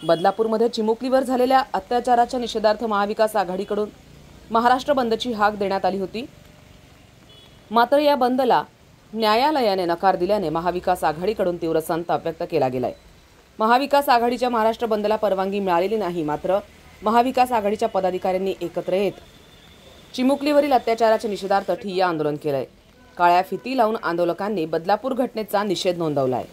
बदलापूरमध्ये चिमुकलीवर झालेल्या अत्याचाराच्या निषेधार्थ महाविकास आघाडीकडून महाराष्ट्र बंदची हाक देण्यात आली होती। मात्र या बंदला न्यायालयाने नकार दिल्याने महाविकास आघाडीकडून तीव्र संताप व्यक्त केला गेलाय। महाविकास आघाडीच्या महाराष्ट्र बंदला परवानगी मिळालेली नाही। मात्र महाविकास आघाडीच्या पदाधिकाऱ्यांनी एकत्र येत चिमुकलीवरील अत्याचाराच्या निषेधार्थ ठिय्या आंदोलन केलंय। काळ्या फिती लावून आंदोलकांनी बदलापूर घटनेचा निषेध नोंदवलाय।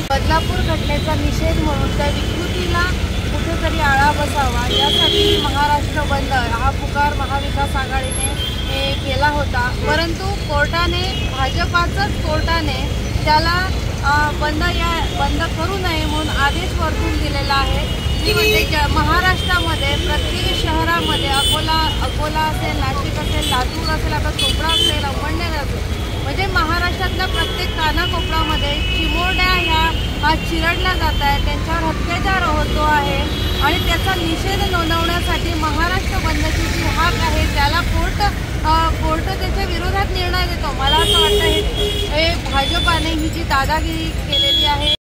बदलापूर घटनेचा निषेध म्हणून त्या विकृतीला कुठेतरी आळा बसावा यासाठी महाराष्ट्र बंद हा पुकार महाविकास आघाडीने केला होता। परंतु कोर्टाने कोर्टाने त्याला बंद करू नये म्हणून आदेश वरतून दिलेला आहे। ती म्हणजे महाराष्ट्रामध्ये प्रत्येक शहरामध्ये अकोला असेल, नाशिक असेल, लातूर असेल, आता चोपडा असेल, अमळनेर असेल, म्हणजे महाराष्ट्रातल्या प्रत्येक कानाकोपऱ्यामध्ये चिमुरड्या ह्या चिरडल्या जात आहेत, त्यांच्यावर अत्याचार होतो आहे आणि त्याचा निषेध नोंदवण्यासाठी महाराष्ट्र बंदची जी हाक आहे त्याला कोर्ट त्याच्या विरोधात निर्णय देतो। मला असं वाटतं हे भाजपाने ही जी दादागिरी केलेली आहे